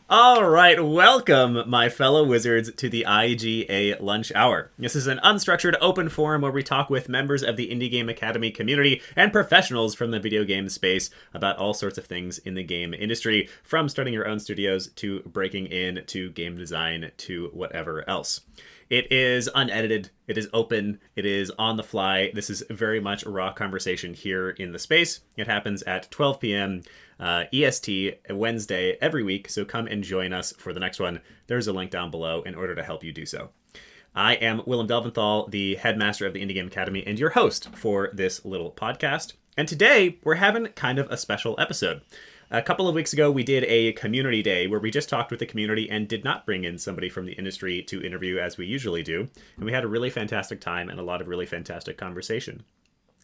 All right, welcome, my fellow wizards, to the IGA Lunch Hour. This is an unstructured open forum where we talk with members of the Indie Game Academy community and professionals from the video game space about all sorts of things in the game industry, from starting your own studios to breaking in to game design to whatever else. It is unedited, it is open, it is on the fly. This is very much a raw conversation here in the space. It happens at 12 p.m. EST Wednesday every week, so come and join us for the next one. There's a link down below in order to help you do so. I am Willem Delventhal, the headmaster of the Indie Game Academy, and your host for this little podcast. And today, we're having kind of a special episode. A couple of weeks ago, we did a community day where we just talked with the community and did not bring in somebody from the industry to interview as we usually do. And we had a really fantastic time and a lot of really fantastic conversation.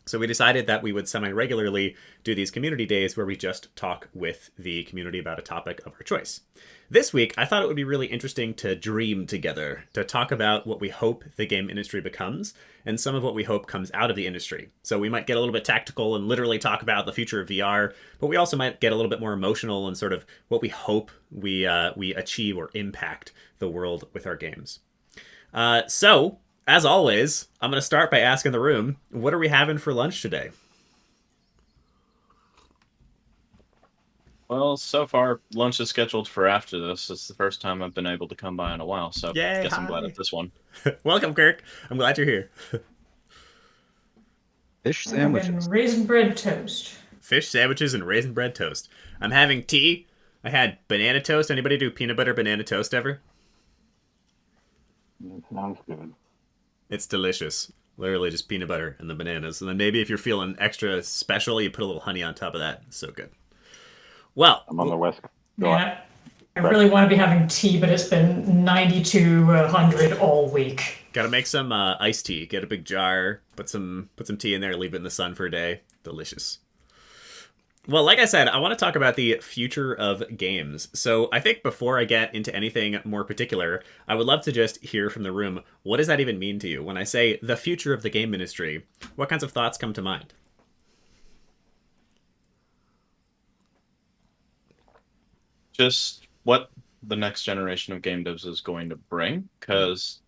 So we decided that we would semi-regularly do these community days where we just talk with the community about a topic of our choice. This week, I thought it would be really interesting to dream together, to talk about what we hope the game industry becomes and some of what we hope comes out of the industry. So we might get a little bit tactical and literally talk about the future of VR, but we also might get a little bit more emotional and sort of what we hope we achieve or impact the world with our games. So, as always, I'm going to start by asking the room, what are we having for lunch today? Well, so far, lunch is scheduled for after this. It's the first time I've been able to come by in a while, so Yay, I guess I'm glad hi. at this one. Welcome, Kirk. I'm glad you're here. Fish I'm having sandwiches. raisin bread toast. Fish sandwiches and raisin bread toast. I'm having tea. I had banana toast. Anybody do peanut butter banana toast ever? That sounds good. It's delicious. Literally just peanut butter and the bananas. And then maybe if you're feeling extra special, you put a little honey on top of that. It's so good. Well, I'm on the West Coast. Man, I really want to be having tea, but it's been 90 to 100 all week. gotta make some iced tea. Get a big jar, put some tea in there, leave it in the sun for a day. Delicious. Well, like I said, I want to talk about the future of games. So I think before I get into anything more particular, I would love to just hear from the room, what does that even mean to you? When I say the future of the game industry, what kinds of thoughts come to mind? Just what the next generation of game devs is going to bring, because,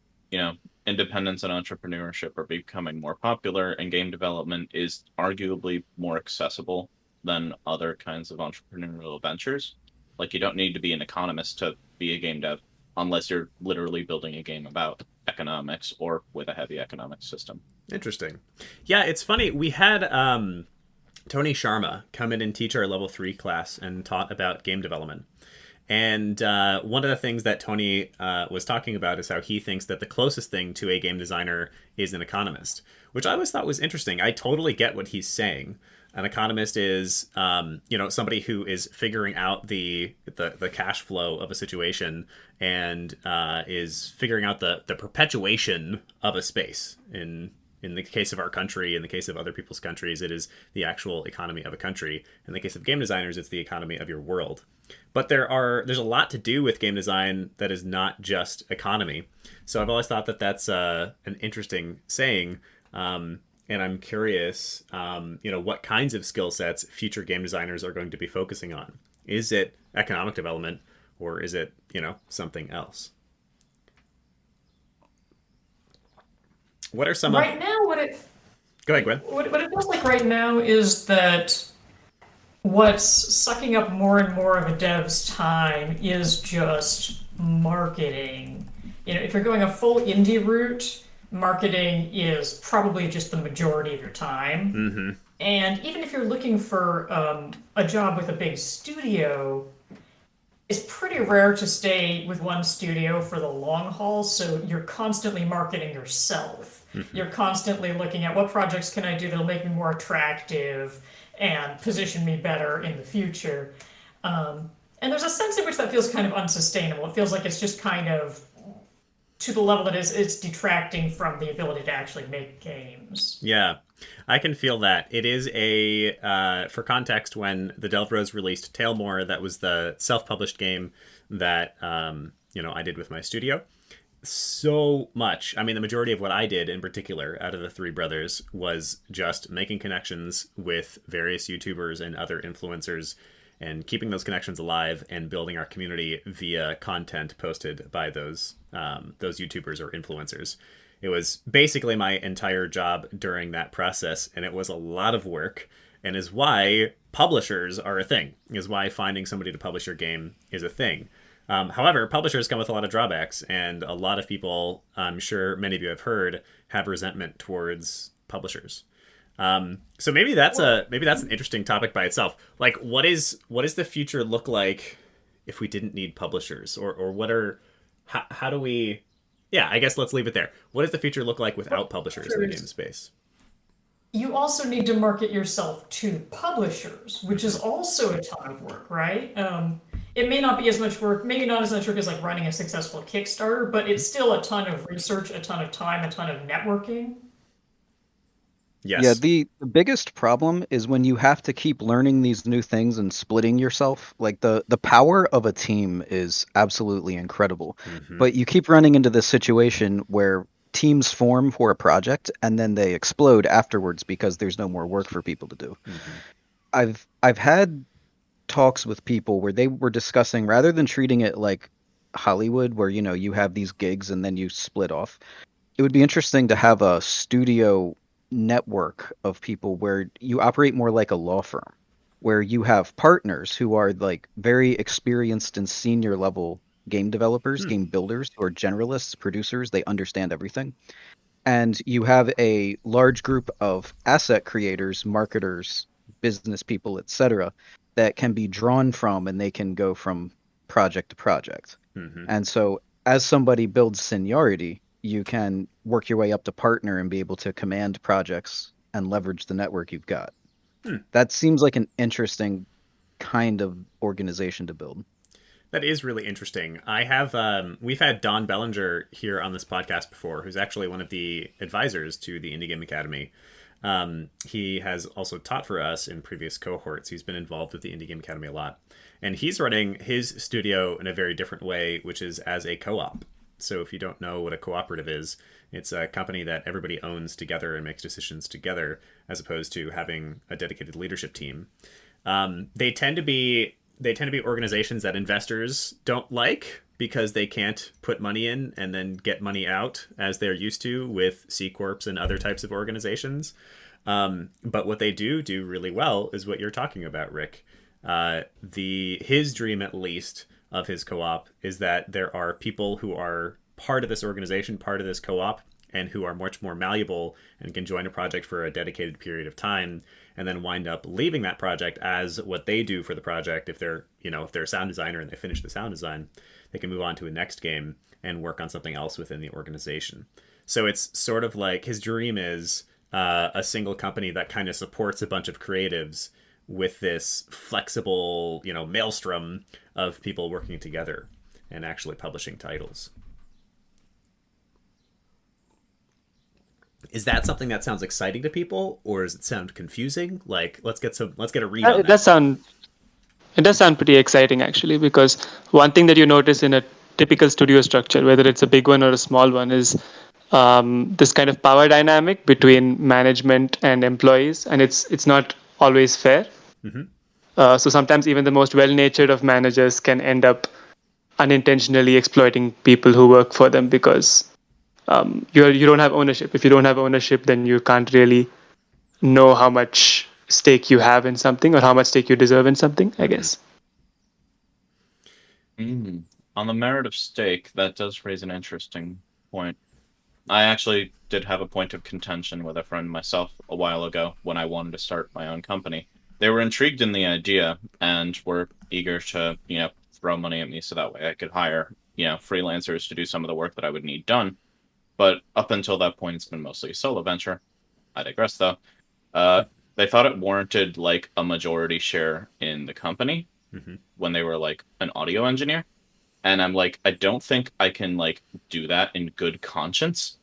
independence and entrepreneurship are becoming more popular, and game development is arguably more accessible than other kinds of entrepreneurial ventures. Like, you don't need to be an economist to be a game dev, unless you're literally building a game about economics or with a heavy economic system. Interesting. Yeah, it's funny. We had Tony Sharma come in and teach our level 3 class and taught about game development. And one of the things that Tony was talking about is how he thinks that the closest thing to a game designer is an economist, which I always thought was interesting. I totally get what he's saying. An economist is, somebody who is figuring out the cash flow of a situation and is figuring out the perpetuation of a space. In the case of our country, in the case of other people's countries, it is the actual economy of a country. In the case of game designers, it's the economy of your world. But there's a lot to do with game design that is not just economy. So I've always thought that that's an interesting saying. And I'm curious, what kinds of skill sets future game designers are going to be focusing on. Is it economic development, or is it, something else? What are some Right of... now, Go ahead, Gwen. what it feels like right now is that what's sucking up more and more of a dev's time is just marketing. If you're going a full indie route, marketing is probably just the majority of your time. Mm-hmm. And even if you're looking for a job with a big studio, it's pretty rare to stay with one studio for the long haul, so you're constantly marketing yourself. You're constantly looking at what projects can I do that'll make me more attractive and position me better in the future. And there's a sense in which that feels kind of unsustainable. It feels like it's just kind of to the level that it's detracting from the ability to actually make games. Yeah, I can feel that. It is for context, when the Delve Bros released Tailmore, that was the self-published game that, I did with my studio. So much. I mean, the majority of what I did in particular out of the three brothers was just making connections with various YouTubers and other influencers and keeping those connections alive and building our community via content posted by those YouTubers or influencers. It was basically my entire job during that process, and it was a lot of work, and is why publishers are a thing, is why finding somebody to publish your game is a thing. However, publishers come with a lot of drawbacks, and a lot of people, I'm sure many of you have heard, have resentment towards publishers. So maybe that's an interesting topic by itself. Like, what is the future look like if we didn't need publishers, or what are how do we? Yeah, I guess let's leave it there. What does the future look like without publishers in the game space? You also need to market yourself to publishers, which is also a ton of work, right? It may not be as much work, maybe not as much work as like running a successful Kickstarter, but it's still a ton of research, a ton of time, a ton of networking. Yes. Yeah, the biggest problem is when you have to keep learning these new things and splitting yourself. Like the power of a team is absolutely incredible. But you keep running into this situation where teams form for a project and then they explode afterwards because there's no more work for people to do. I've had talks with people where they were discussing, rather than treating it like Hollywood where you have these gigs and then you split off, it would be interesting to have a studio network of people where you operate more like a law firm, where you have partners who are like very experienced and senior level game developers, game builders who are generalists, producers, they understand everything. And you have a large group of asset creators, marketers, business people, etc., that can be drawn from, and they can go from project to project. And so as somebody builds seniority, you can work your way up to partner and be able to command projects and leverage the network you've got. That seems like an interesting kind of organization to build. That is really interesting. We've had Don Bellinger here on this podcast before, who's actually one of the advisors to the Indie Game Academy. He has also taught for us in previous cohorts. He's been involved with the Indie Game Academy a lot. And he's running his studio in a very different way, which is as a co-op. So if you don't know what a cooperative is, it's a company that everybody owns together and makes decisions together, as opposed to having a dedicated leadership team. They tend to be organizations that investors don't like because they can't put money in and then get money out as they're used to with C Corps and other types of organizations. But what they do really well is what you're talking about, Rick. His dream, at least, of his co-op is that there are people who are part of this organization, part of this co-op, and who are much more malleable and can join a project for a dedicated period of time and then wind up leaving that project as what they do for the project. If they're a sound designer and they finish the sound design, they can move on to a next game and work on something else within the organization. So it's sort of like his dream is a single company that kind of supports a bunch of creatives with this flexible, maelstrom of people working together and actually publishing titles. Is that something that sounds exciting to people, or does it sound confusing? Like, let's get a read on that. It does sound pretty exciting, actually, because one thing that you notice in a typical studio structure, whether it's a big one or a small one, is this kind of power dynamic between management and employees, and it's not always fair. So sometimes even the most well-natured of managers can end up unintentionally exploiting people who work for them because you don't have ownership. If you don't have ownership, then you can't really know how much stake you have in something or how much stake you deserve in something, I guess. On the merit of stake, that does raise an interesting point. I actually did have a point of contention with a friend myself a while ago when I wanted to start my own company. They were intrigued in the idea and were eager to, throw money at me so that way I could hire, freelancers to do some of the work that I would need done. But up until that point, it's been mostly a solo venture. I digress, though. They thought it warranted, like, a majority share in the company when they were, like, an audio engineer. And I'm like, I don't think I can, like, do that in good conscience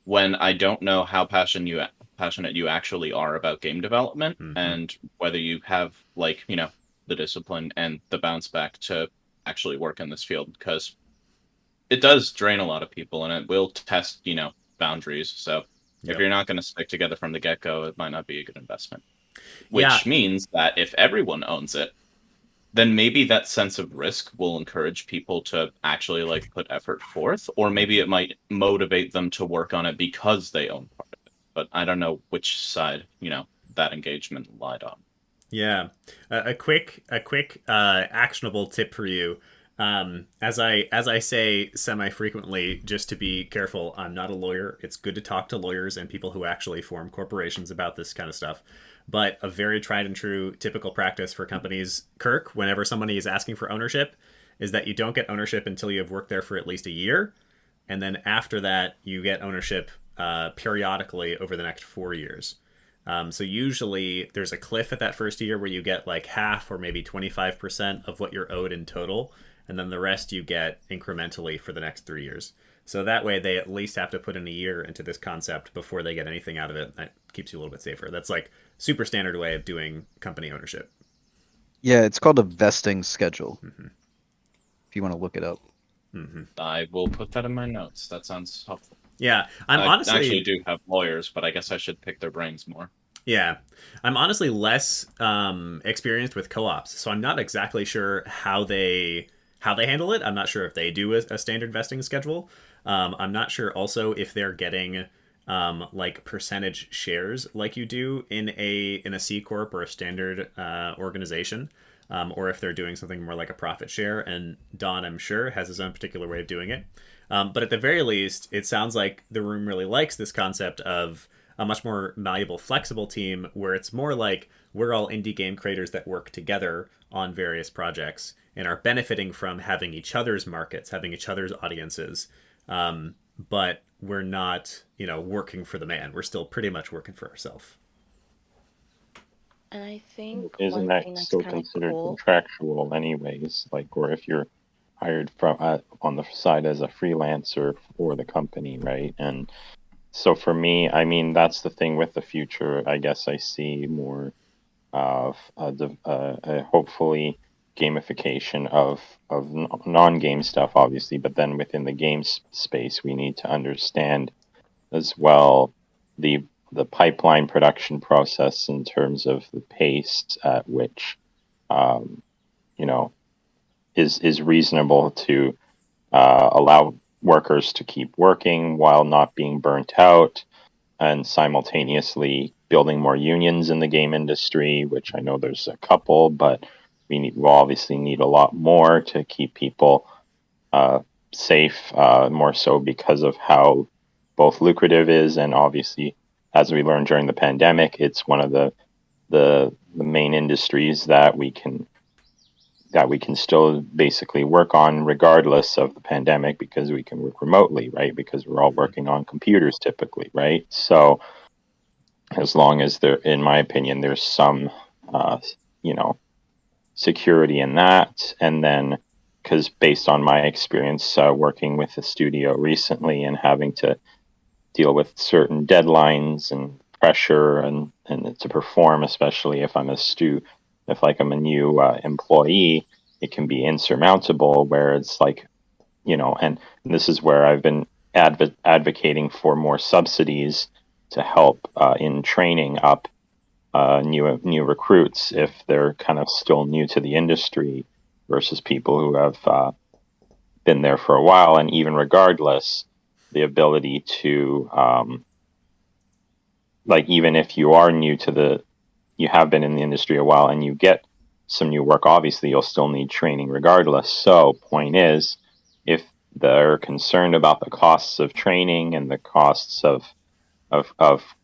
when I don't know how passionate you actually are about game development and whether you have, like, the discipline and the bounce back to actually work in this field, because it does drain a lot of people and it will test, boundaries. So if you're not going to stick together from the get-go, it might not be a good investment. Which means that if everyone owns it, then maybe that sense of risk will encourage people to actually like put effort forth, or maybe it might motivate them to work on it because they own part of it. But I don't know which side, that engagement lied on. Yeah, a quick actionable tip for you. As I say semi frequently, just to be careful, I'm not a lawyer. It's good to talk to lawyers and people who actually form corporations about this kind of stuff. But a very tried and true typical practice for companies, Kirk, whenever somebody is asking for ownership, is that you don't get ownership until you have worked there for at least a year, and then after that, you get ownership periodically over the next 4 years. So usually there's a cliff at that first year where you get like half or maybe 25% of what you're owed in total, and then the rest you get incrementally for the next 3 years. So that way they at least have to put in a year into this concept before they get anything out of it. That keeps you a little bit safer. That's like super standard way of doing company ownership. Yeah, it's called a vesting schedule. If you want to look it up. I will put that in my notes. That sounds helpful. Yeah, I actually do have lawyers, but I guess I should pick their brains more. Yeah, I'm honestly less experienced with co-ops, so I'm not exactly sure how they handle it. I'm not sure if they do a standard vesting schedule. I'm not sure also if they're getting like percentage shares like you do in a C corp or a standard organization, or if they're doing something more like a profit share. And Don, I'm sure, has his own particular way of doing it. But at the very least, it sounds like the room really likes this concept of a much more malleable, flexible team where it's more like we're all indie game creators that work together on various projects and are benefiting from having each other's markets, having each other's audiences. But we're not, working for the man. We're still pretty much working for ourselves. And I think Isn't one that thing that's still kind of considered cool. contractual anyways? Like, or if you're hired from on the side as a freelancer for the company, right? And so for me, I mean, that's the thing with the future. I guess I see more of hopefully gamification of non-game stuff, obviously, but then within the game space, we need to understand as well the pipeline production process in terms of the pace at which is reasonable to allow workers to keep working while not being burnt out, and simultaneously building more unions in the game industry, which I know there's a couple, but we'll obviously need a lot more to keep people safe, more so because of how both lucrative is, and obviously, as we learned during the pandemic, it's one of the main industries that we can still basically work on regardless of the pandemic, because we can work remotely, right? Because we're all working on computers typically, right? So as long as there, in my opinion, there's some, security in that. And then, because based on my experience working with a studio recently and having to deal with certain deadlines and pressure and to perform, especially if I'm a new employee, it can be insurmountable, where it's like, and this is where I've been advocating for more subsidies to help in training up new recruits if they're kind of still new to the industry versus people who have been there for a while. And even regardless, the ability to even if you are new to you have been in the industry a while and you get some new work, obviously you'll still need training regardless. So point is, if they're concerned about the costs of training and the costs of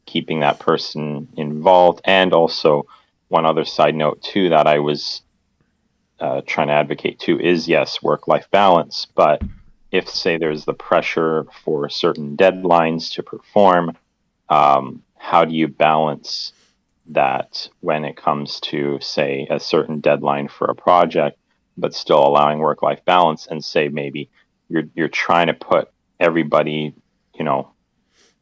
keeping that person involved, and also one other side note too that I was trying to advocate too is, yes, work-life balance, but if, say, there's the pressure for certain deadlines to perform, how do you balance that when it comes to, say, a certain deadline for a project, but still allowing work-life balance? And say maybe you're trying to put everybody,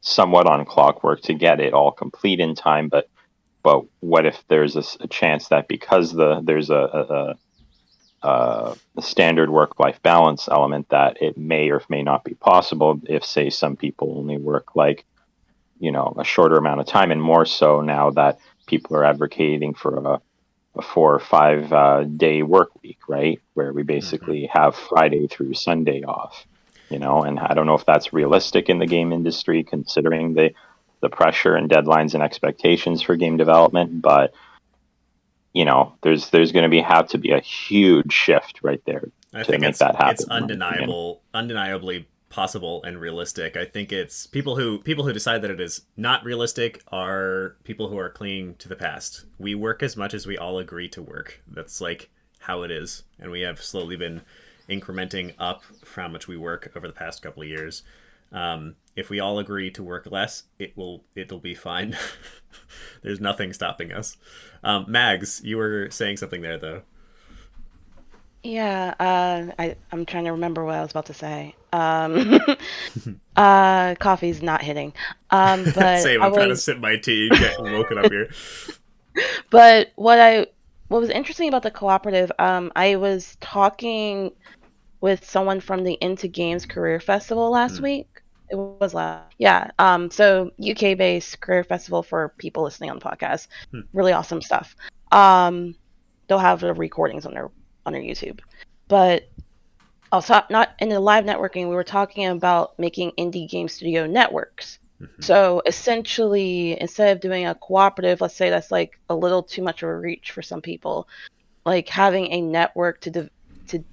somewhat on clockwork to get it all complete in time, but what if there's a chance that because there's a standard work-life balance element, that it may or may not be possible if, say, some people only work a shorter amount of time, and more so now that people are advocating for a 4 or 5 day work week, right? Where we basically have Friday through Sunday off, you know, and I don't know if that's realistic in the game industry considering the pressure and deadlines and expectations for game development, but you know, there's going to have to be a huge shift right there to make that happen. It's undeniably possible and realistic. I think it's people who decide that it is not realistic are people who are clinging to the past. We work as much as we all agree to work. That's like how it is, and we have slowly been incrementing up for how much we work over the past couple of years. If we all agree to work less, it'll be fine. There's nothing stopping us. Mags, you were saying something there though. Yeah, I'm trying to remember what I was about to say. Coffee's not hitting. But Same, I'm trying to sip my tea and get woken up here. But what was interesting about the cooperative, I was talking with someone from the Into Games Career Festival last week. It was last, yeah. So UK-based career festival for people listening on the podcast. Really awesome stuff. They'll have the recordings on their YouTube. But also, not in the live networking, we were talking about making indie game studio networks. So essentially, instead of doing a cooperative, let's say that's like a little too much of a reach for some people, like having a network to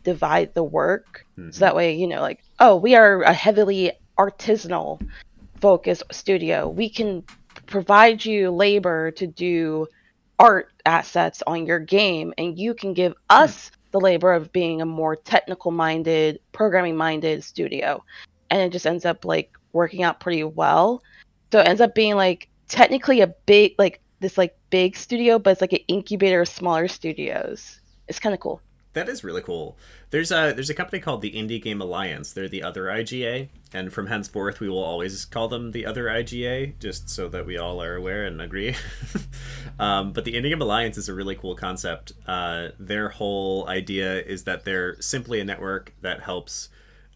divide the work. So that way, you know, like, oh, we are a heavily artisanal focused studio. We can provide you labor to do art assets on your game, and you can give us the labor of being a more technical minded, programming minded studio. And it just ends up like working out pretty well. So it ends up being like technically a big, like this like big studio, but it's like an incubator of smaller studios. It's kind of cool. That is really cool. There's a company called the Indie Game Alliance. They're the other IGA, and from henceforth we will always call them the other IGA, just so that we all are aware and agree. But the Indie Game Alliance is a really cool concept. Their whole idea is that they're simply a network that helps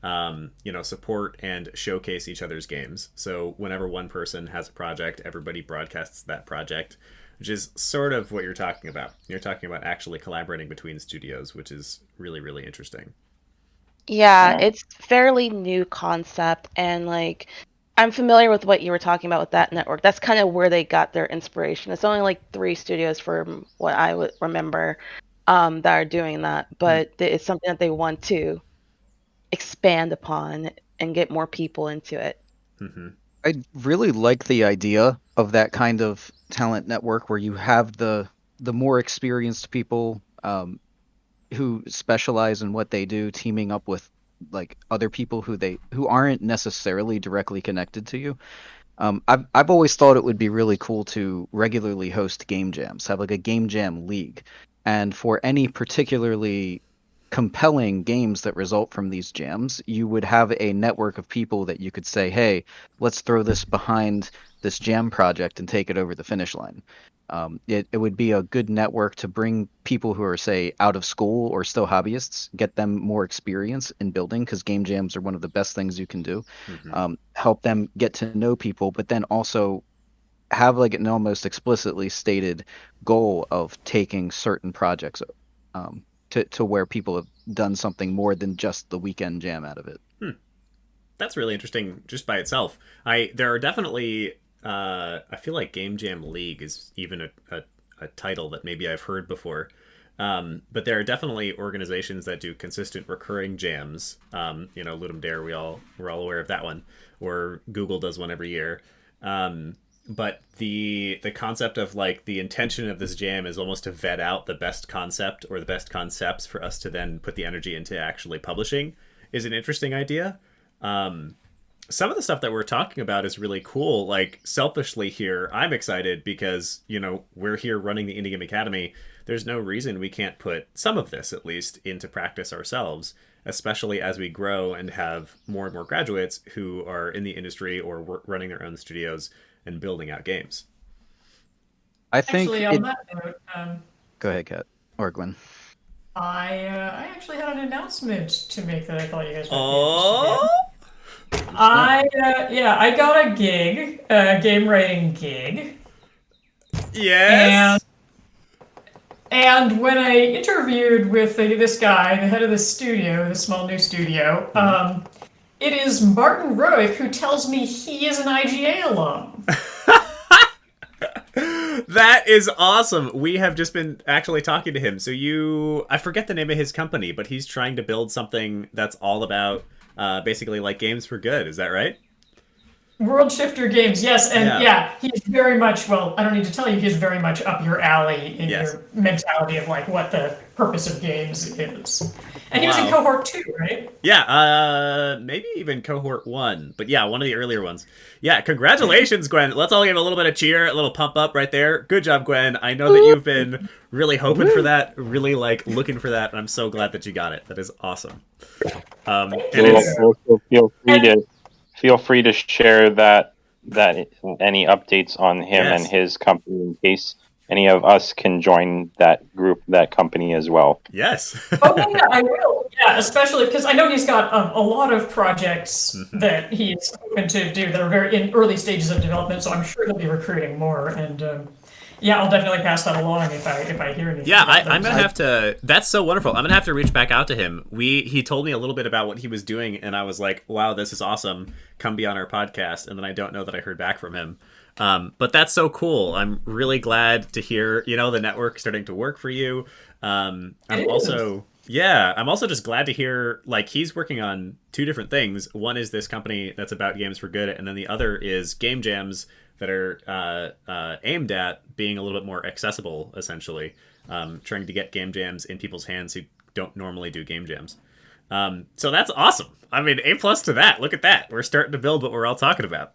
support and showcase each other's games. So whenever one person has a project, everybody broadcasts that project, which is sort of what you're talking about. You're talking about actually collaborating between studios, which is really, really interesting. Yeah, it's fairly new concept, and like I'm familiar with what you were talking about with that network. That's kind of where they got their inspiration. It's only like 3 studios from what I would remember that are doing that, but it's something that they want to expand upon and get more people into it. I really like the idea of that kind of talent network where you have the more experienced people who specialize in what they do teaming up with like other people who aren't necessarily directly connected to you. I've always thought it would be really cool to regularly host game jams, have like a game jam league, and for any particularly compelling games that result from these jams, you would have a network of people that you could say, hey, let's throw this behind this jam project and take it over the finish line. It would be a good network to bring people who are, say, out of school or still hobbyists, get them more experience in building, because game jams are one of the best things you can do. Help them get to know people, but then also have like an almost explicitly stated goal of taking certain projects to where people have done something more than just the weekend jam out of it. That's really interesting just by itself. There are definitely I feel like Game Jam League is even a title that maybe I've heard before. But there are definitely organizations that do consistent recurring jams. Ludum Dare, we're all aware of that one, or Google does one every year. But the concept of like the intention of this jam is almost to vet out the best concept or the best concepts for us to then put the energy into actually publishing is an interesting idea. Some of the stuff that we're talking about is really cool. Like selfishly here, I'm excited because, we're here running the Indie Game Academy. There's no reason we can't put some of this at least into practice ourselves, especially as we grow and have more and more graduates who are in the industry or running their own studios and building out games. I think Actually, on that note, go ahead, Kat or Gwen. I actually had an announcement to make that I thought you guys might be interested in. I got a gig, a game writing gig. Yes. And when I interviewed with this guy, the head of the studio, the small new studio, it is Martin Roick who tells me he is an IGA alum. That is awesome. We have just been actually talking to him. So I forget the name of his company, but he's trying to build something that's all about basically like games for good. Is that right? World Shifter Games, yes, and he's very much, well, I don't need to tell you, he's very much up your alley in your mentality of like what the purpose of games is. And he was in cohort 2, right? Yeah, maybe even cohort 1, but yeah, one of the earlier ones. Yeah, congratulations, Gwen. Let's all give a little bit of cheer, a little pump up right there. Good job, Gwen. I know that you've been really hoping for that, really like looking for that, and I'm so glad that you got it. That is awesome. Feel free to share that any updates on him and his company in case any of us can join that group, that company as well. Yes. Oh yeah, I will. Yeah, especially because I know he's got a lot of projects that he's hoping to do that are very in early stages of development. So I'm sure he'll be recruiting more. And yeah, I'll definitely pass that along if I hear anything. Yeah, I'm gonna have to. That's so wonderful. I'm gonna have to reach back out to him. He told me a little bit about what he was doing, and I was like, "Wow, this is awesome. Come be on our podcast." And then I don't know that I heard back from him. But that's so cool. I'm really glad to hear, the network starting to work for you. I'm also just glad to hear, like, he's working on 2 different things. One is this company that's about games for good, and then the other is game jams that are aimed at being a little bit more accessible, essentially. Trying to get game jams in people's hands who don't normally do game jams. So that's awesome. I mean, A+ to that. Look at that. We're starting to build what we're all talking about.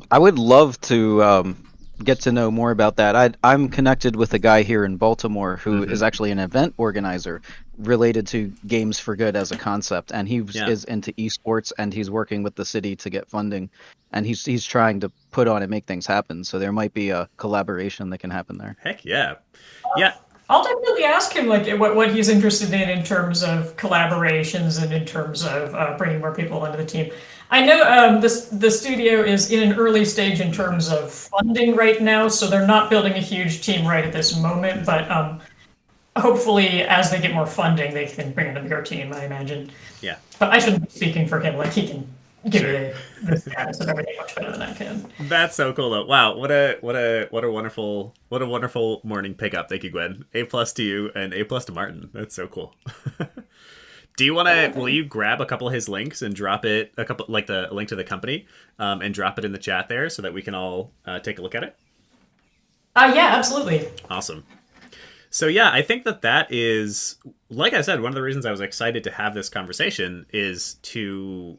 I would love to get to know more about that. I'm connected with a guy here in Baltimore who is actually an event organizer related to Games for Good as a concept, and he is into esports, and he's working with the city to get funding, and he's trying to put on and make things happen. So there might be a collaboration that can happen there. Heck yeah. Yeah. I'll definitely ask him like what he's interested in terms of collaborations and in terms of bringing more people into the team. I know the studio is in an early stage in terms of funding right now, so they're not building a huge team right at this moment. But hopefully, as they get more funding, they can bring in a bigger team, I imagine. Yeah. But I shouldn't be speaking for him. Like he can give you the status of everything much better than I can. That's so cool though. Wow, what a wonderful morning pickup. Thank you, Gwen. A+ to you and A+ to Martin. That's so cool. Do you want to? Will you grab a couple of his links and drop it the link to the company, and drop it in the chat there so that we can all take a look at it? Yeah, absolutely. Awesome. So yeah, I think that is, like I said, one of the reasons I was excited to have this conversation is to,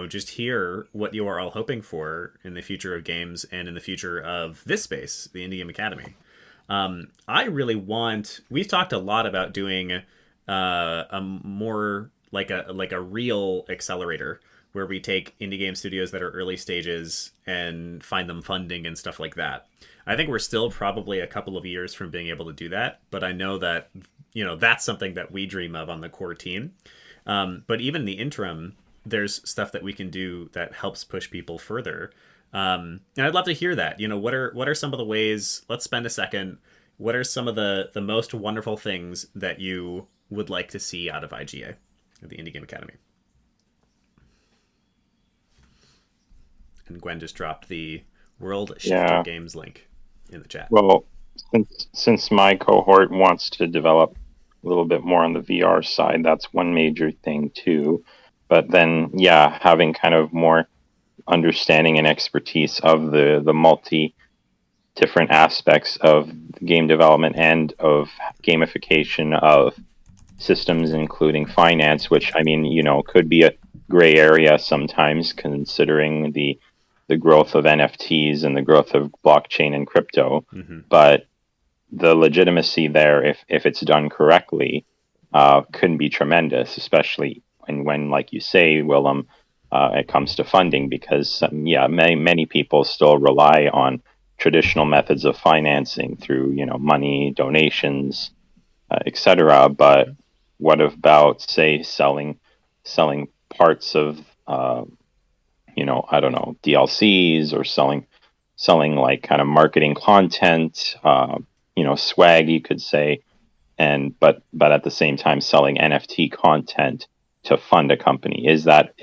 just hear what you are all hoping for in the future of games and in the future of this space, the Indie Game Academy. I really we've talked a lot about doing a more like a real accelerator where we take indie game studios that are early stages and find them funding and stuff like that. I think we're still probably a couple of years from being able to do that, but I know that, that's something that we dream of on the core team. But even in the interim, there's stuff that we can do that helps push people further. And I'd love to hear that. What are some of the ways, let's spend a second, what are some of the most wonderful things that you would like to see out of IGA, the Indie Game Academy? And Gwen just dropped the World Shifter Games link in the chat. Well, since my cohort wants to develop a little bit more on the VR side, that's one major thing too. But then, having kind of more understanding and expertise of the multi different aspects of game development and of gamification of systems, including finance, which could be a gray area sometimes, considering the growth of NFTs and the growth of blockchain and crypto. But the legitimacy there, if it's done correctly, can be tremendous, especially when, like you say, Willem, it comes to funding, because many people still rely on traditional methods of financing through money, donations, etc. But what about, say, selling parts of I don't know, DLCs, or selling like kind of marketing content, swag, you could say, but at the same time selling NFT content to fund a company. Is that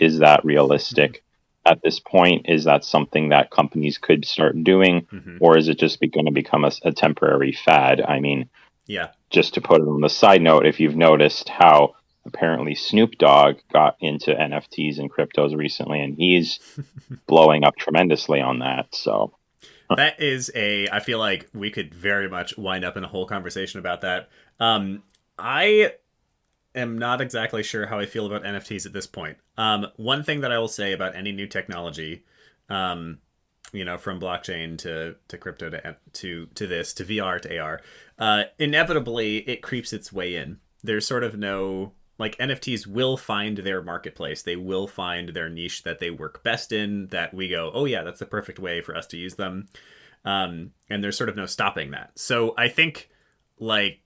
realistic at this point? Is that something that companies could start doing, or is it just going to become a temporary fad? I mean, just to put it on the side note, if you've noticed how apparently Snoop Dogg got into NFTs and cryptos recently, and he's blowing up tremendously on that. So that is I feel like we could very much wind up in a whole conversation about that. I am not exactly sure how I feel about NFTs at this point. One thing that I will say about any new technology, from blockchain to crypto to this, to VR to AR, inevitably it creeps its way in. There's sort of no, like, NFTs will find their marketplace. They will find their niche that they work best in, that we go, oh yeah, that's the perfect way for us to use them. And there's sort of no stopping that. So I think, like,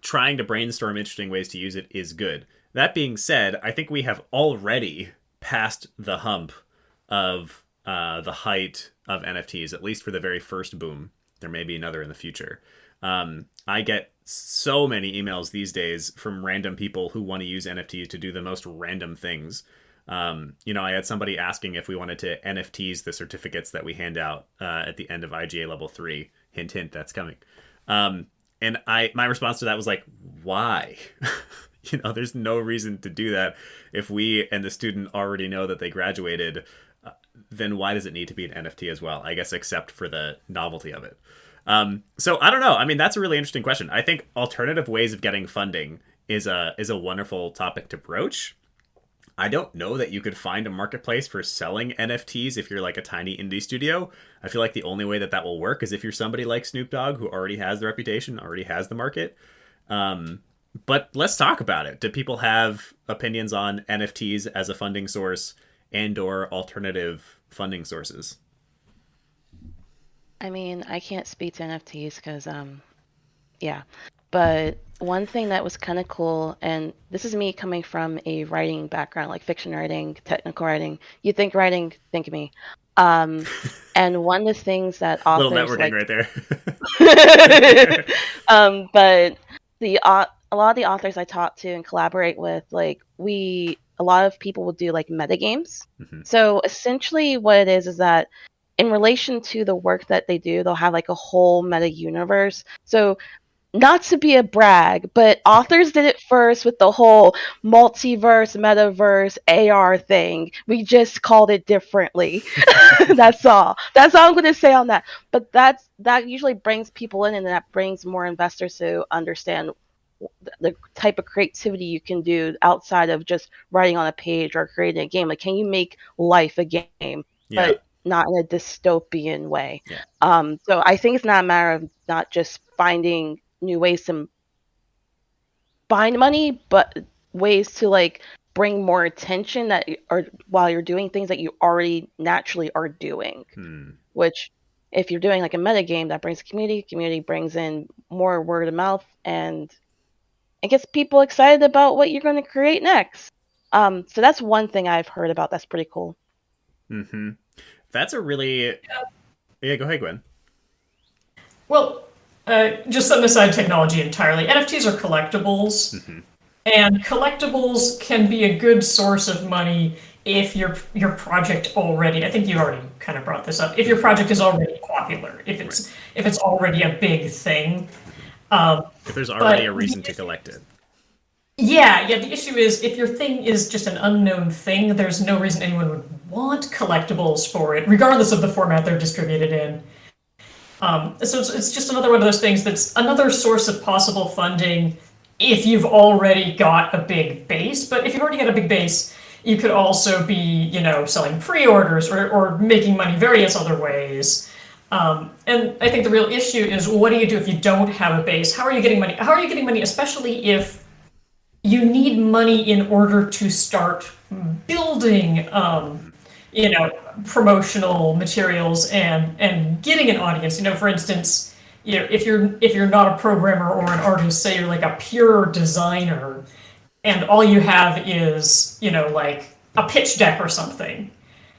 trying to brainstorm interesting ways to use it is good. That being said, I think we have already passed the hump of the height of NFTs, at least for the very first boom. There may be another in the future. I get so many emails these days from random people who want to use NFTs to do the most random things. I had somebody asking if we wanted to NFTs the certificates that we hand out at the end of IGA level 3. Hint, hint, that's coming. And my response to that was like, why? There's no reason to do that. If we and the student already know that they graduated, then why does it need to be an NFT as well? I guess except for the novelty of it. So I don't know. I mean, that's a really interesting question. I think alternative ways of getting funding is a wonderful topic to broach. I don't know that you could find a marketplace for selling NFTs if you're like a tiny indie studio. I feel like the only way that will work is if you're somebody like Snoop Dogg who already has the reputation, already has the market. But let's talk about it. Do people have opinions on NFTs as a funding source and or alternative funding sources? I mean, I can't speak to NFTs because, but one thing that was kind of cool, and this is me coming from a writing background, like fiction writing, technical writing. You think writing, think of me. And one of the things that authors little networking right there. But a lot of the authors I talk to and collaborate with, like a lot of people will do like metagames. So essentially, what it is that in relation to the work that they do, they'll have like a whole meta universe. So not to be a brag, but authors did it first with the whole multiverse, metaverse, AR thing. We just called it differently. That's all. That's all I'm going to say on that. But that usually brings people in, and that brings more investors to understand the type of creativity you can do outside of just writing on a page or creating a game. Like, can you make life a game? Yeah. But not in a dystopian way. Yeah. So I think it's not a matter of not just finding new ways to find money, but ways to like bring more attention while you're doing things that you already naturally are doing. Which, if you're doing like a meta game, that brings community brings in more word of mouth, and it gets people excited about what you're going to create next. So that's one thing I've heard about that's pretty cool. That's a really... Yeah, go ahead, Gwen. Well, just setting aside technology entirely, NFTs are collectibles, and collectibles can be a good source of money if your project already... I think you already kind of brought this up. If your project is already popular, if it's already a big thing. If there's already a reason to collect it. Yeah, the issue is if your thing is just an unknown thing, there's no reason anyone would want collectibles for it, regardless of the format they're distributed in. So it's just another one of those things that's another source of possible funding if you've already got a big base. But if you've already got a big base, you could also be, selling pre-orders or making money various other ways. And I think the real issue is, what do you do if you don't have a base? How are you getting money? How are you getting money, especially if you need money in order to start building, promotional materials and getting an audience? For instance, if you're not a programmer or an artist, say you're like a pure designer, and all you have is, like a pitch deck or something.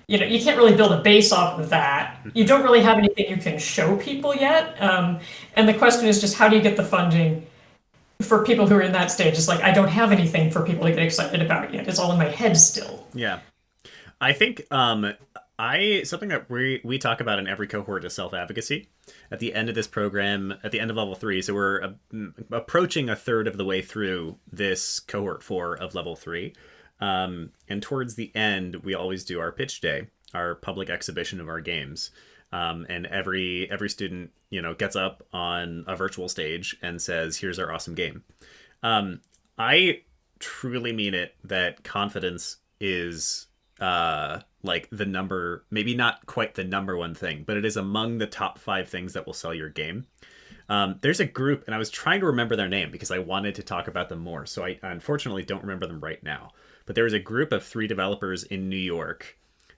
you can't really build a base off of that. You don't really have anything you can show people yet. And the question is just how do you get the funding for people who are in that stage? It's like, I don't have anything for people to get excited about yet. It's all in my head still. Yeah. I think something that we talk about in every cohort is self-advocacy. At the end of this program, at the end of level 3, so we're approaching a third of the way through this cohort 4 of level 3. And towards the end, we always do our pitch day, our public exhibition of our games. And every student, gets up on a virtual stage and says, here's our awesome game. I truly mean it that confidence is like the number, maybe not quite the number one thing, but it is among the top 5 things that will sell your game. There's a group, and I was trying to remember their name because I wanted to talk about them more. So I unfortunately don't remember them right now. But there was a group of 3 developers in New York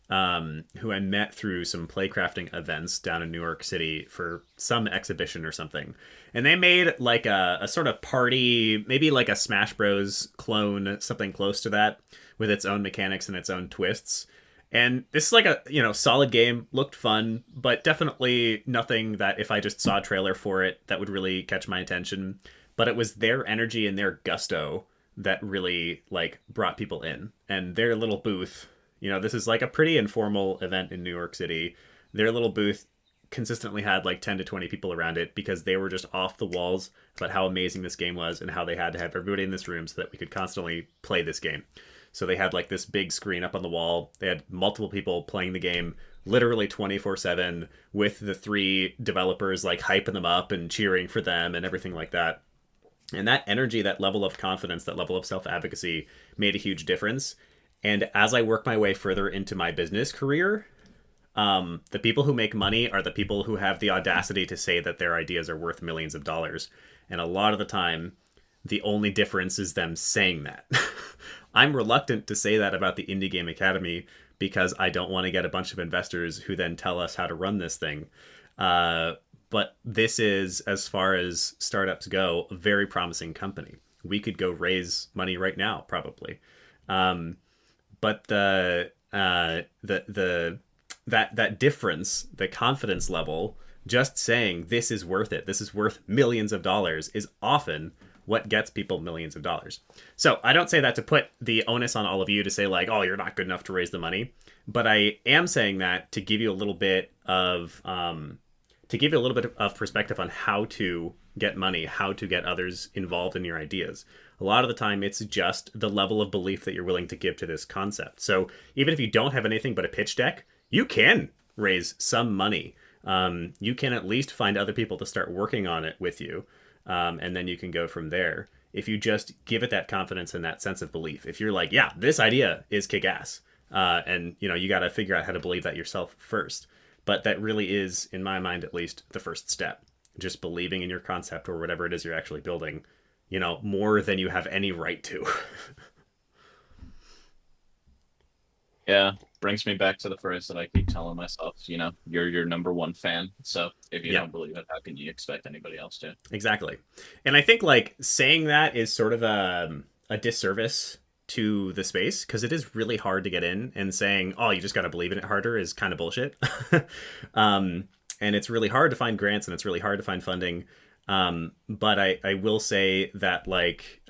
who I met through some playcrafting events down in New York City for some exhibition or something. And they made like a sort of party, maybe like a Smash Bros. Clone, something close to that, with its own mechanics and its own twists. And this is like a, solid game, looked fun, but definitely nothing that if I just saw a trailer for it, that would really catch my attention. But it was their energy and their gusto that really like brought people in. And their little booth, this is like a pretty informal event in New York City. Their little booth consistently had like 10 to 20 people around it because they were just off the walls about how amazing this game was and how they had to have everybody in this room so that we could constantly play this game. So they had like this big screen up on the wall. They had multiple people playing the game literally 24/7 with the 3 developers like hyping them up and cheering for them and everything like that. And that energy, that level of confidence, that level of self-advocacy made a huge difference. And as I work my way further into my business career, the people who make money are the people who have the audacity to say that their ideas are worth millions of dollars. And a lot of the time, the only difference is them saying that. I'm reluctant to say that about the Indie Game Academy because I don't want to get a bunch of investors who then tell us how to run this thing. But this is, as far as startups go, a very promising company. We could go raise money right now, probably. But that difference, the confidence level, just saying this is worth it, this is worth millions of dollars, is often what gets people millions of dollars. So I don't say that to put the onus on all of you to say like, oh, you're not good enough to raise the money. But I am saying that to give you a little bit of perspective on how to get money, how to get others involved in your ideas. A lot of the time, it's just the level of belief that you're willing to give to this concept. So even if you don't have anything but a pitch deck, you can raise some money. You can at least find other people to start working on it with you. And then you can go from there. If you just give it that confidence and that sense of belief. If you're like, yeah, this idea is kick-ass. And you got to figure out how to believe that yourself first. But that really is, in my mind at least, the first step. Just believing in your concept or whatever it is you're actually building, more than you have any right to. Yeah, brings me back to the phrase that I keep telling myself, you're your number one fan. So if you don't believe it, how can you expect anybody else to? Exactly. And I think like saying that is sort of a disservice to the space because it is really hard to get in, and saying, oh, you just got to believe in it harder is kind of bullshit. And it's really hard to find grants and it's really hard to find funding. But I will say that like,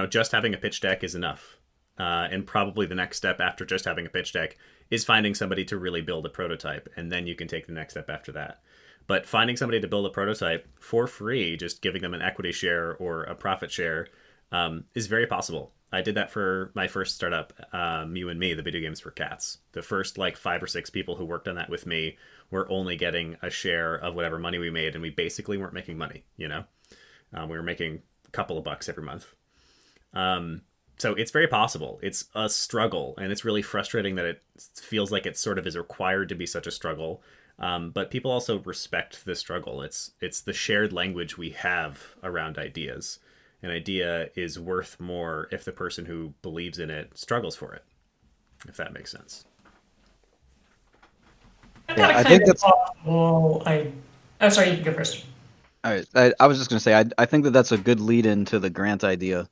just having a pitch deck is enough. And probably the next step after just having a pitch deck is finding somebody to really build a prototype. And then you can take the next step after that. But finding somebody to build a prototype for free, just giving them an equity share or a profit share, is very possible. I did that for my first startup, You and Me, the Video Games for Cats. The first like 5 or 6 people who worked on that with me were only getting a share of whatever money we made, and we basically weren't making money, we were making a couple of bucks every month. So it's very possible. It's a struggle, and it's really frustrating that it feels like it sort of is required to be such a struggle. But people also respect the struggle. It's the shared language we have around ideas. An idea is worth more if the person who believes in it struggles for it, if that makes sense. I think that's... I'm sorry, you can go first. All right, I was just going to say, I think that's a good lead into the grant idea.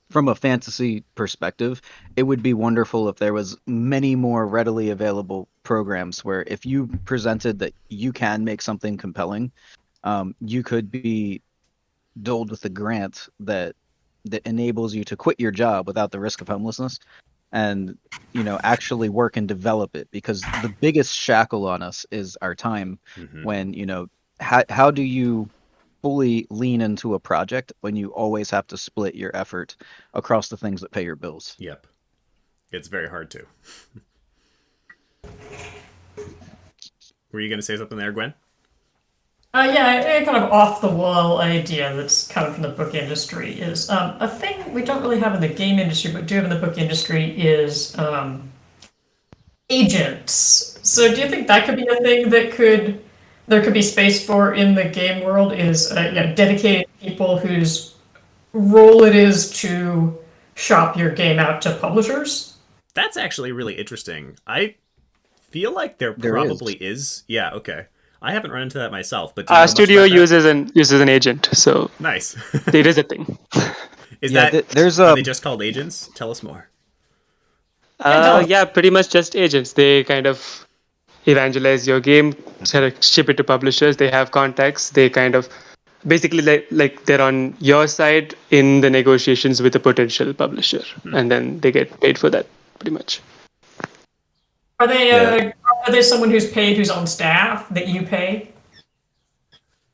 from a fantasy perspective, it would be wonderful if there was many more readily available programs where if you presented that you can make something compelling, you could be doled with a grant that enables you to quit your job without the risk of homelessness and actually work and develop it, because the biggest shackle on us is our time. When how do you fully lean into a project when you always have to split your effort across the things that pay your bills? Yep. It's very hard to. Were you going to say something there, Gwen? Yeah, a kind of off-the-wall idea that's coming from the book industry is a thing we don't really have in the game industry, but do have in the book industry is agents. So do you think that could be a thing that there could be space for in the game world, is dedicated people whose role it is to shop your game out to publishers? That's actually really interesting. I feel like there There probably is. Yeah, okay. I haven't run into that myself, but Our studio uses an agent, so nice. it is a thing. Is Yeah, that are they just called agents? Tell us more. Yeah, pretty much just agents. They kind of evangelize your game, ship it to publishers. They have contacts. They kind of basically like they're on your side in the negotiations with a potential publisher, and then they get paid for that, pretty much. Are they someone who's paid, who's on staff that you pay?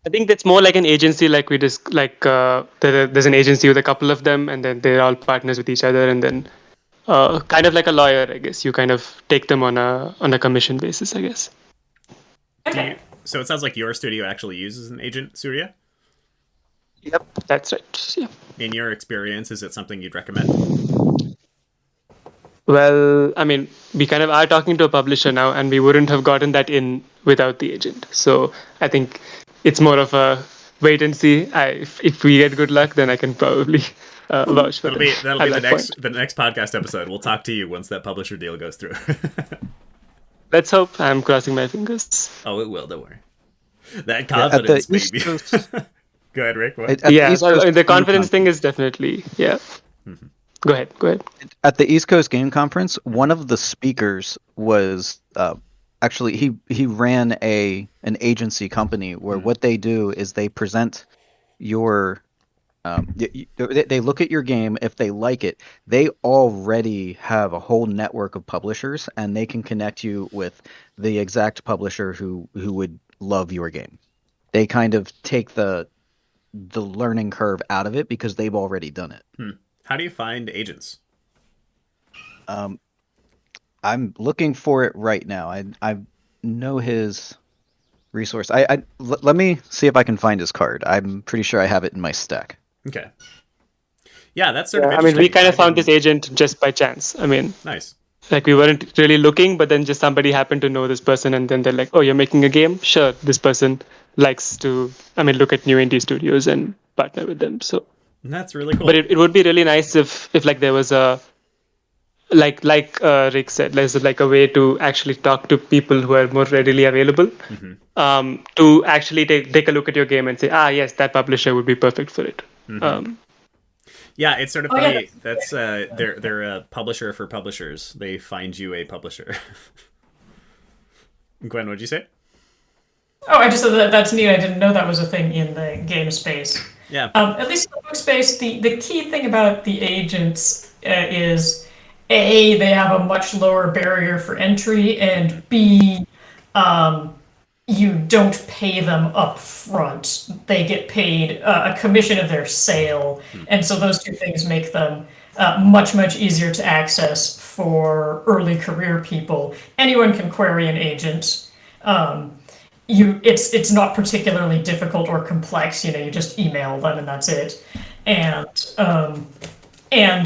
I think that's more like an agency, like we just there's an agency with a couple of them, and then they're all partners with each other, and then kind of like a lawyer, I guess. You kind of take them on a commission basis, I guess. Okay. So it sounds like your studio actually uses an agent, Surya? Yep, that's right. Yeah. In your experience, is it something you'd recommend? Well, I mean, we kind of are talking to a publisher now, and we wouldn't have gotten that in without the agent. So I think it's more of a wait and see. If we get good luck, then I can probably vouch for it. That'll be the next podcast episode. We'll talk to you once that publisher deal goes through. Let's hope. I'm crossing my fingers. Oh, it will. Don't worry. That confidence, maybe. Go ahead, Rick. What? The confidence thing is definitely Go ahead. At the East Coast Game Conference, one of the speakers was actually he ran an agency company where what they do is they present your they look at your game. If they like it, they already have a whole network of publishers, and they can connect you with the exact publisher who would love your game. They kind of take the learning curve out of it because they've already done it. How do you find agents? I'm looking for it right now. I know his resource. Let me see if I can find his card. I'm pretty sure I have it in my stack. Okay. Yeah, that's sort of I interesting. mean, we kind of found this agent just by chance. I mean, nice. Like we weren't really looking, but then just somebody happened to know this person, and then they're like, "Oh, you're making a game? Sure." This person likes to, look at new indie studios and partner with them. So that's really cool. But it would be really nice if like there was a like Rick said, there's like a way to actually talk to people who are more readily available, to actually take a look at your game and say, yes, that publisher would be perfect for it. Yeah, it's sort of funny. Yeah. That's they're a publisher for publishers. They find you a publisher. Gwen, what'd you say? Oh, I just said that's neat. I didn't know that was a thing in the game space. Yeah. At least in the book space, the key thing about the agents is A, they have a much lower barrier for entry, and B, you don't pay them up front. They get paid a commission of their sale. And so those two things make them much, much easier to access for early career people. Anyone can query an agent. It's not particularly difficult or complex. You just email them and that's it. And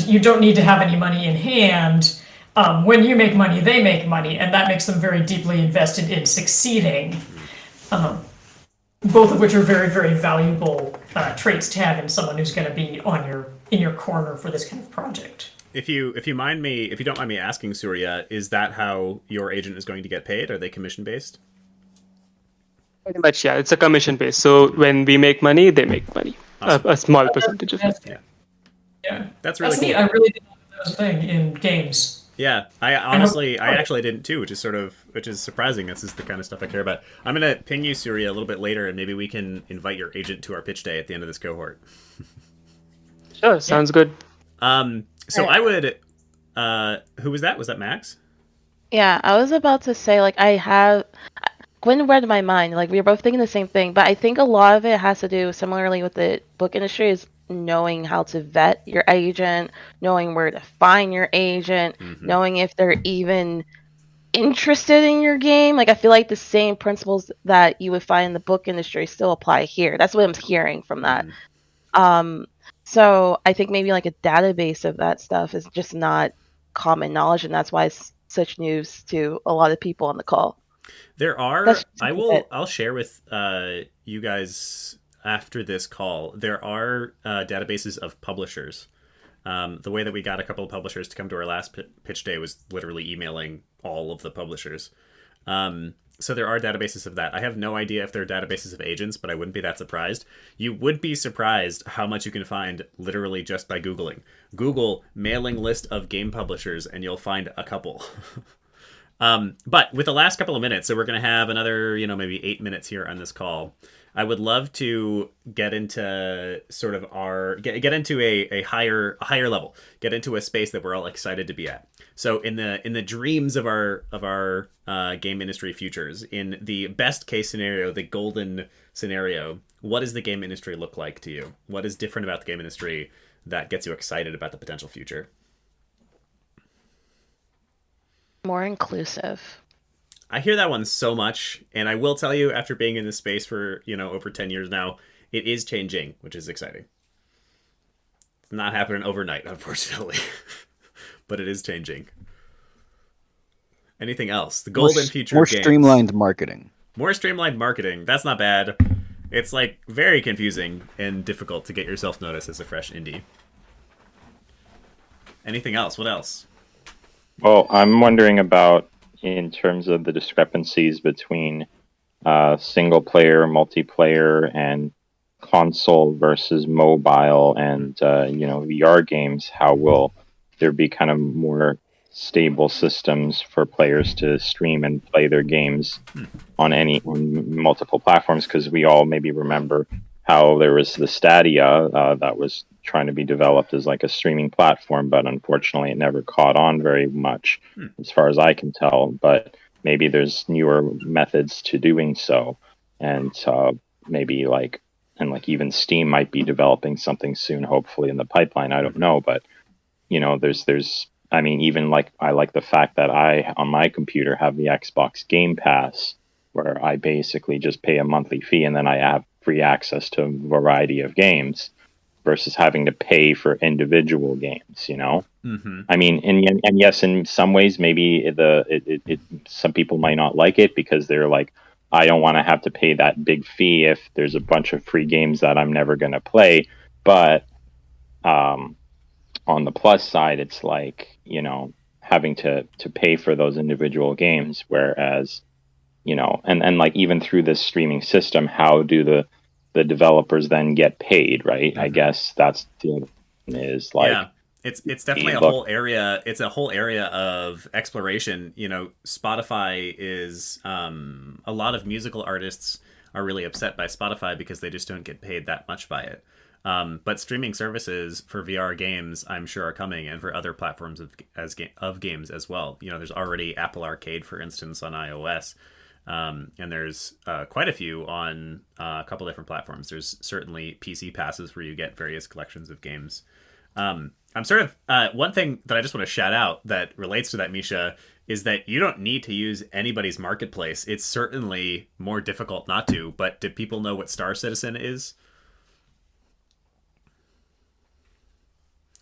you don't need to have any money in hand. When you make money, they make money, and that makes them very deeply invested in succeeding. Both of which are very, very valuable traits to have in someone who's going to be in your corner for this kind of project. If you don't mind me asking, Surya, is that how your agent is going to get paid? Are they commission based? Pretty much, yeah. It's a commission based. So when we make money, they make money. Awesome. A small percentage of it. Yeah. Yeah, That's really cool. neat. I really didn't know that was a thing in games. Yeah, I actually didn't too, which is surprising. This is the kind of stuff I care about. I'm gonna ping you, Surya, a little bit later, and maybe we can invite your agent to our pitch day at the end of this cohort. Sure, sounds good. So I would. Who was that? Was that Max? Yeah, I was about to say, like, Gwen read my mind. Like, we were both thinking the same thing, but I think a lot of it has to do similarly with the book industry is knowing how to vet your agent, knowing where to find your agent, knowing if they're even interested in your game. Like, I feel like the same principles that you would find in the book industry still apply here. That's what I'm hearing from that. So I think maybe like a database of that stuff is just not common knowledge, and that's why it's such news to a lot of people on the call. There are. I'll share with you guys after this call. There are databases of publishers. The way that we got a couple of publishers to come to our last pitch day was literally emailing all of the publishers. So there are databases of that. I have no idea if there are databases of agents, but I wouldn't be that surprised. You would be surprised how much you can find literally just by Googling. Google mailing list of game publishers, and you'll find a couple. But with the last couple of minutes, so we're going to have another, maybe 8 minutes here on this call. I would love to get into sort of get into a higher level, get into a space that we're all excited to be at. So in the dreams of our game industry futures, in the best case scenario, the golden scenario, what does the game industry look like to you? What is different about the game industry that gets you excited about the potential future? More inclusive. I hear that one so much, and I will tell you, after being in this space for, over 10 years now, it is changing, which is exciting. It's not happening overnight, unfortunately, but it is changing. Anything else? The golden future more of games. Streamlined marketing. More streamlined marketing. That's not bad. It's like very confusing and difficult to get yourself noticed as a fresh indie. Anything else? What else? Well, I'm wondering about, in terms of the discrepancies between single player, multiplayer, and console versus mobile and VR games, how will there be kind of more stable systems for players to stream and play their games on multiple platforms? Because we all maybe remember how there was the Stadia that was trying to be developed as like a streaming platform, but unfortunately it never caught on very much as far as I can tell. But maybe there's newer methods to doing so, and maybe even Steam might be developing something soon, hopefully in the pipeline. I don't know, but there's I mean, even I like the fact that I on my computer have the Xbox Game Pass, where I basically just pay a monthly fee and then I have free access to a variety of games, versus having to pay for individual games. I mean, and yes, in some ways, maybe some people might not like it because they're like, I don't want to have to pay that big fee if there's a bunch of free games that I'm never going to play. But on the plus side, it's like, having to pay for those individual games, whereas, and like even through this streaming system, how do the developers then get paid, right? I guess that's is like, yeah, it's definitely a whole area. It's a whole area of exploration. Spotify is a lot of musical artists are really upset by Spotify because they just don't get paid that much by it. But streaming services for VR games, I'm sure, are coming, and for other platforms of games as well. There's already Apple Arcade, for instance, on iOS. And there's quite a few on a couple different platforms. There's certainly PC passes where you get various collections of games. I'm sort of one thing that I just want to shout out that relates to that, Misha, is that you don't need to use anybody's marketplace. It's certainly more difficult not to, but do people know what Star Citizen is?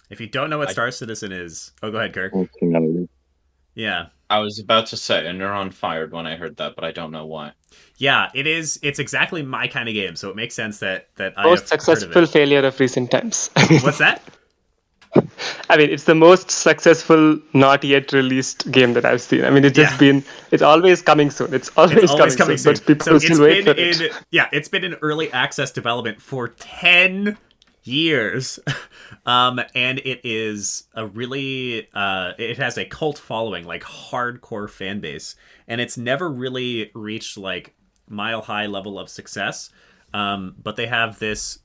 If you don't know what Star Citizen is... Oh, go ahead, Kirk. Yeah. I was about to say, a neuron fired when I heard that, but I don't know why. Yeah, it is. It's exactly my kind of game, so it makes sense that I Most have successful heard of it. failure of recent times. What's that? I mean, it's the most successful not yet released game that I've seen. I mean, it's always coming soon. It's always coming soon. But people still wait for it. Yeah, it's been in early access development for 10 years. And it is a really it has a cult following, like hardcore fan base, and it's never really reached like mile high level of success. But they have this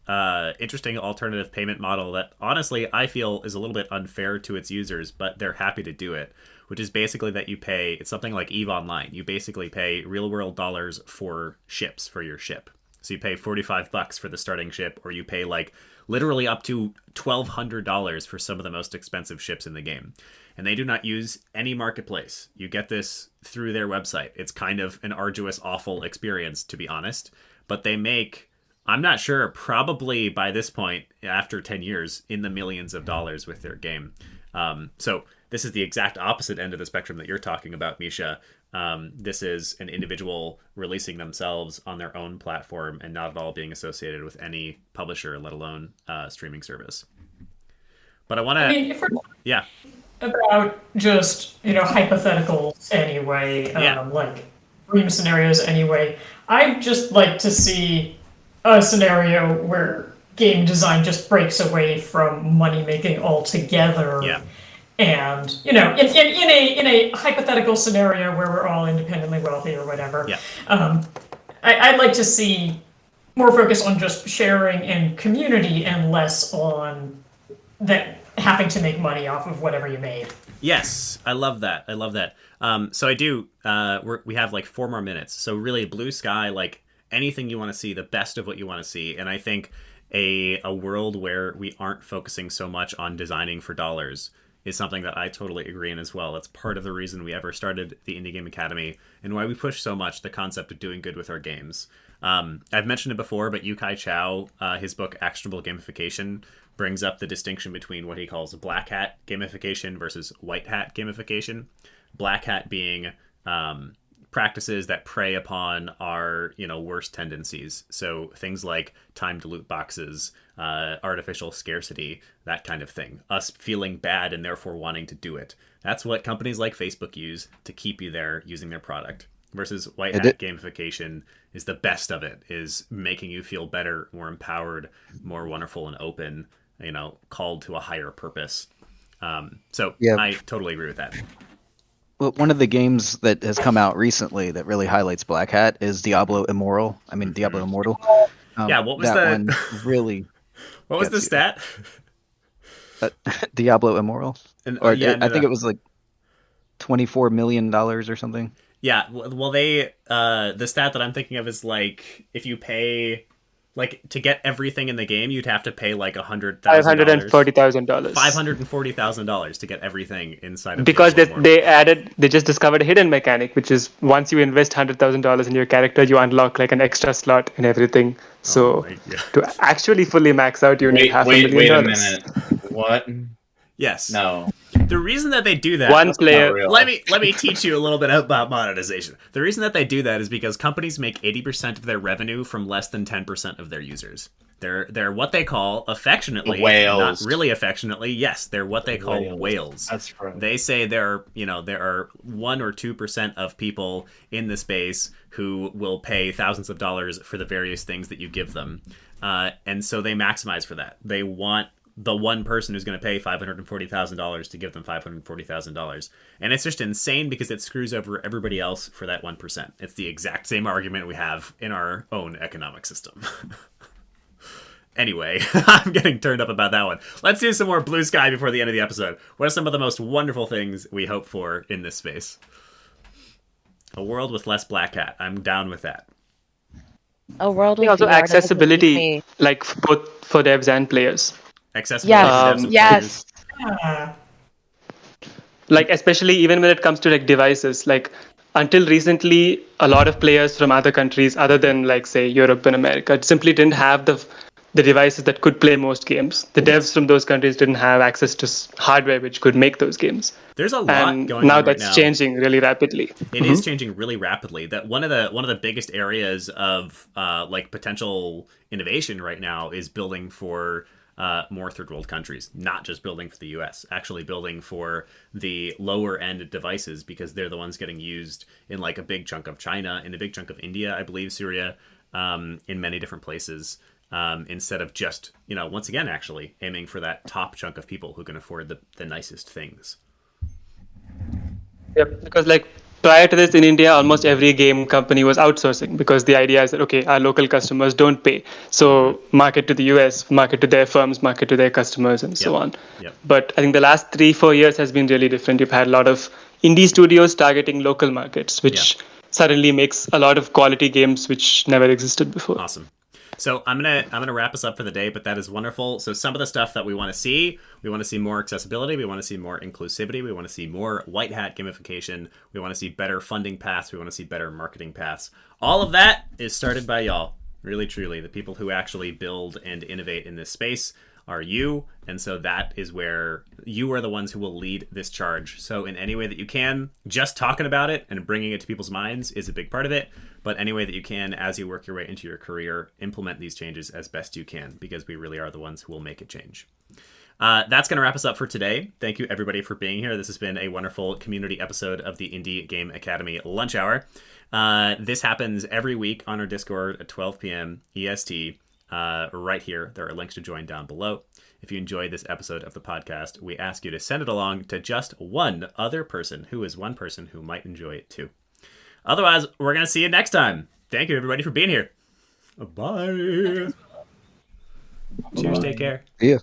interesting alternative payment model that honestly I feel is a little bit unfair to its users, but they're happy to do it, which is basically that you pay, it's something like EVE Online. You basically pay real world dollars for ships, for your ship. So you pay $45 for the starting ship, or you pay like literally up to $1,200 for some of the most expensive ships in the game. And they do not use any marketplace. You get this through their website. It's kind of an arduous, awful experience, to be honest. But they make, I'm not sure, probably by this point, after 10 years, in the millions of dollars with their game. So this is the exact opposite end of the spectrum that you're talking about, Misha. This is an individual releasing themselves on their own platform and not at all being associated with any publisher, let alone streaming service. But I want to... I mean, if we're yeah. about just, hypotheticals anyway, like dream scenarios anyway, I'd just like to see a scenario where game design just breaks away from money making altogether. Yeah. And in a hypothetical scenario where we're all independently wealthy or whatever, I'd like to see more focus on just sharing and community and less on that having to make money off of whatever you made. Yes, I love that. So I do. We have like 4 more minutes. So really, blue sky, like anything you want to see, the best of what you want to see, and I think a world where we aren't focusing so much on designing for dollars is something that I totally agree in as well. That's part of the reason we ever started the Indie Game Academy and why we push so much the concept of doing good with our games. I've mentioned it before, but Yu-Kai Chao, his book Actionable Gamification, brings up the distinction between what he calls black hat gamification versus white hat gamification. Black hat being practices that prey upon our worst tendencies. So things like timed loot boxes, artificial scarcity, that kind of thing. Us feeling bad and therefore wanting to do it. That's what companies like Facebook use to keep you there using their product. Versus white hat gamification is the best of it, is making you feel better, more empowered, more wonderful and open, called to a higher purpose. I totally agree with that. Well, one of the games that has come out recently that really highlights Black Hat is Diablo Immortal. Diablo Immortal. What was that one really? What was the stat? Diablo Immortal. I think it was like $24 million or something. Yeah, well, they the stat that I'm thinking of is like if you pay, like to get everything in the game, you'd have to pay like $100,000. $540,000 to get everything inside of. Because they just discovered a hidden mechanic, which is once you invest $100,000 in your character, you unlock like an extra slot and everything. So to actually fully max out, you need $500,000. Wait a minute. What? Yes. No. The reason that they do that, one player. Let me teach you a little bit about monetization. The reason that they do that is because companies make 80% of their revenue from less than 10% of their users. They're what they call affectionately, whales. Not really affectionately. Yes, they're what they call whales. That's right. They say there are 1 or 2% of people in the space who will pay thousands of dollars for the various things that you give them, and so they maximize for that. They want the one person who's going to pay $540,000 to give them $540,000. And it's just insane because it screws over everybody else for that 1%. It's the exact same argument we have in our own economic system. Anyway, I'm getting turned up about that one. Let's do some more blue sky before the end of the episode. What are some of the most wonderful things we hope for in this space? A world with less black hat. I'm down with that. A world with also VR accessibility, like both for devs and players. Accessibility. Yes. Like especially even when it comes to like devices, like until recently, a lot of players from other countries, other than like say Europe and America, simply didn't have the devices that could play most games. The devs from those countries didn't have access to hardware which could make those games. There's a lot going on now. Right That's now. changing really rapidly. It is changing really rapidly. That one of the biggest areas of like potential innovation right now is building for more third world countries, not just building for the US, actually building for the lower end devices because they're the ones getting used in like a big chunk of China, in a big chunk of India, I believe Syria, in many different places. instead of just, once again, actually aiming for that top chunk of people who can afford the nicest things. Yep, because like prior to this in India, almost every game company was outsourcing because the idea is that, okay, our local customers don't pay. So market to the US, market to their firms, market to their customers, and so on. Yep. But I think the last 3-4 years has been really different. You've had a lot of indie studios targeting local markets, which suddenly makes a lot of quality games which never existed before. Awesome. So I'm gonna wrap us up for the day, but that is wonderful. So some of the stuff that we want to see more accessibility, we want to see more inclusivity, we want to see more white hat gamification, we want to see better funding paths, we want to see better marketing paths. All of that is started by y'all. Really, truly, the people who actually build and innovate in this space are you, and so that is where you are the ones who will lead this charge. So in any way that you can, just talking about it and bringing it to people's minds is a big part of it, but any way that you can, as you work your way into your career, implement these changes as best you can, because we really are the ones who will make it change. That's going to wrap us up for today. Thank you, everybody, for being here. This has been a wonderful community episode of the Indie Game Academy Lunch Hour. This happens every week on our Discord at 12 p.m. EST. Right here. There are links to join down below. If you enjoyed this episode of the podcast, we ask you to send it along to just one other person who is one person who might enjoy it too. Otherwise, we're going to see you next time. Thank you, everybody, for being here. Bye. Cheers. Take care. Yeah.